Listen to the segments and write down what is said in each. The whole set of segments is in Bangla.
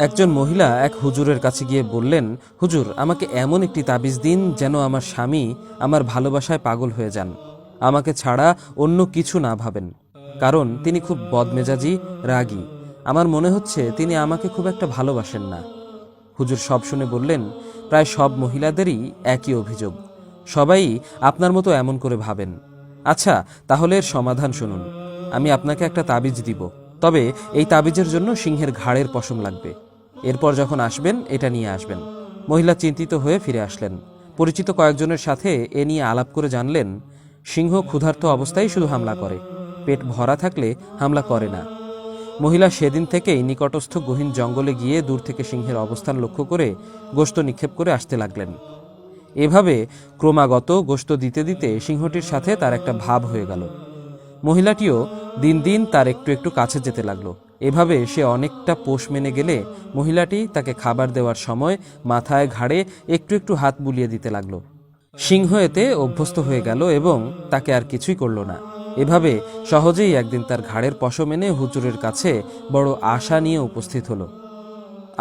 একজন মহিলা এক হুজুরের কাছে গিয়ে বললেন, হুজুর, আমাকে এমন একটি তাবিজ দিন যেন আমার স্বামী আমার ভালোবাসায় পাগল হয়ে যান, আমাকে ছাড়া অন্য কিছু না ভাবেন, কারণ তিনি খুব বদমেজাজি, রাগী। আমার মনে হচ্ছে তিনি আমাকে খুব একটা ভালোবাসেন না। হুজুর সব শুনে বললেন, প্রায় সব মহিলাদেরই একই অভিযোগ, সবাই আপনার মতো এমন করে ভাবেন। আচ্ছা, তাহলে এর সমাধান শুনুন। আমি আপনাকে একটা তাবিজ দিব, তবে এই তাবিজের জন্য সিংহের ঘাড়ের পশম লাগবে। এরপর যখন আসবেন এটা নিয়ে আসবেন। মহিলা চিন্তিত হয়ে ফিরে আসলেন। পরিচিত কয়েকজনের সাথে এ নিয়ে আলাপ করে জানলেন, সিংহ ক্ষুধার্ত অবস্থায় শুধু হামলা করে, পেট ভরা থাকলে হামলা করে না। মহিলা সেদিন থেকেই নিকটস্থ গহীন জঙ্গলে গিয়ে দূর থেকে সিংহের অবস্থান লক্ষ্য করে গোশত নিক্ষেপ করে আসতে লাগলেন। এভাবে ক্রমাগত গোশত দিতে দিতে সিংহটির সাথে তার একটা ভাব হয়ে গেল। মহিলাটিও দিন দিন তার একটু একটু কাছে যেতে লাগলো। এভাবে সে অনেকটা পোষ মেনে গেলে মহিলাটি তাকে খাবার দেওয়ার সময় মাথায় ঘাড়ে একটু একটু হাত বুলিয়ে দিতে লাগলো। সিংহ এতে অভ্যস্ত হয়ে গেল এবং তাকে আর কিছুই করল না। এভাবে সহজেই একদিন তার ঘাড়ের পশম এনে হুজুরের কাছে বড় আশা নিয়ে উপস্থিত হলো।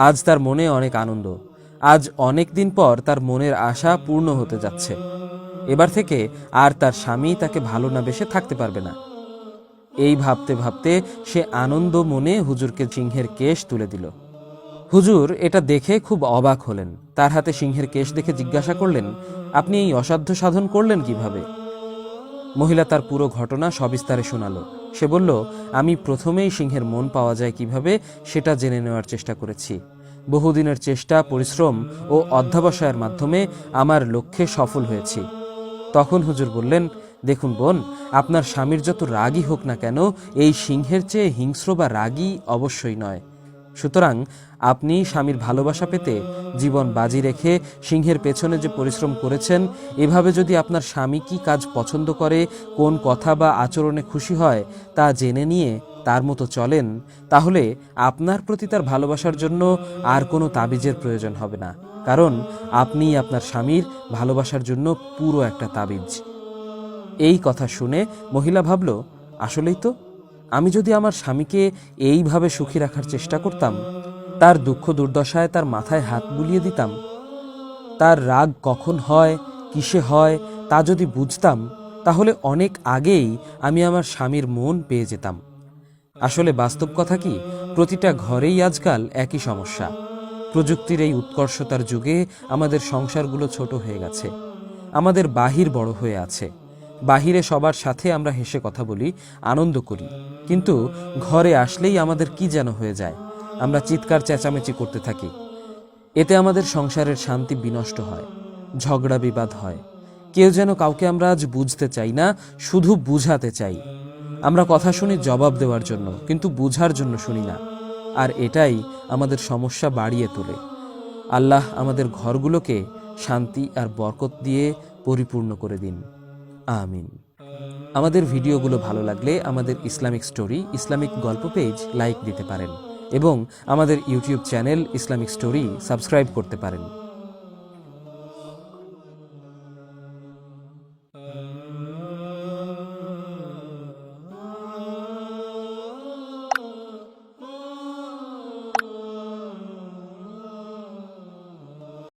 আজ তার মনে অনেক আনন্দ। আজ অনেক দিন পর তার মনের আশা পূর্ণ হতে যাচ্ছে। এবার থেকে আর তার স্বামী তাকে ভালো না বেসে থাকতে পারবে না। এই ভাবতে ভাবতে সে আনন্দ মনে হুজুরকে সিংহের কেশ তুলে দিল। হুজুর এটা দেখে খুব অবাক হলেন। তার হাতে সিংহের কেশ দেখে জিজ্ঞাসা করলেন, আপনি এই অসাধ্য সাধন করলেন কিভাবে? মহিলা তার পুরো ঘটনা সবিস্তারে শোনালো। সে বলল, আমি প্রথমেই সিংহের মন পাওয়া যায় কিভাবে সেটা জেনে নেওয়ার চেষ্টা করেছি। বহুদিনের চেষ্টা, পরিশ্রম ও অধ্যবসায়ের মাধ্যমে আমার লক্ষ্যে সফল হয়েছি। তখন হুজুর বললেন, দেখুন বোন, আপনার স্বামীর যত রাগী হোক না কেন, এই সিংহের চেয়ে হিংস্র বা রাগী অবশ্যই নয়। সুতরাং আপনি স্বামীর ভালোবাসা পেতে জীবন বাজি রেখে সিংহের পেছনে যে পরিশ্রম করেছেন, এভাবে যদি আপনার স্বামী কি কাজ পছন্দ করে, কোন কথা বা আচরণে খুশি হয়, তা জেনে নিয়ে তার মতো চলেন, তাহলে আপনার প্রতি তার ভালোবাসার জন্য আর কোনো তাবিজের প্রয়োজন হবে না, কারণ আপনিই আপনার স্বামীর ভালোবাসার জন্য পুরো একটা তাবিজ। এই কথা শুনে মহিলা ভাবল, আসলেই তো, আমি যদি আমার স্বামীকে এইভাবে সুখী রাখার চেষ্টা করতাম, তার দুঃখ দুর্দশায় তার মাথায় হাত বুলিয়ে দিতাম, তার রাগ কখন হয়, কিসে হয় তা যদি বুঝতাম, তাহলে অনেক আগেই আমি আমার স্বামীর মন পেয়ে যেতাম। আসলে বাস্তব কথা কি, প্রতিটা ঘরেই আজকাল একই সমস্যা। প্রযুক্তির এই উৎকর্ষতার যুগে আমাদের সংসারগুলো ছোট হয়ে গেছে, আমাদের বাহির বড় হয়ে আছে। বাহিরে সবার সাথে আমরা হেসে কথা বলি, আনন্দ করি, কিন্তু ঘরে আসলেই আমাদের কি যেন হয়ে যায়। আমরা চিৎকার চেঁচামেচি করতে থাকি। এতে আমাদের সংসারের শান্তি বিনষ্ট হয়, ঝগড়া বিবাদ হয়। কেউ যেন কাউকে আমরা আজ বুঝতে চাই না, শুধু বুঝাতে চাই। আমরা কথা শুনি জবাব দেওয়ার জন্য, কিন্তু বুঝার জন্য শুনি না। আর এটাই আমাদের সমস্যা বাড়িয়ে তোলে। আল্লাহ আমাদের ঘরগুলোকে শান্তি আর বরকত দিয়ে পরিপূর্ণ করে দিন, আমিন। আমাদের ভিডিওগুলো ভালো লাগলে আমাদের ইসলামিক স্টোরি ইসলামিক গল্প পেজ লাইক দিতে পারেন এবং আমাদের YouTube channel Islamic story subscribe করতে পারেন।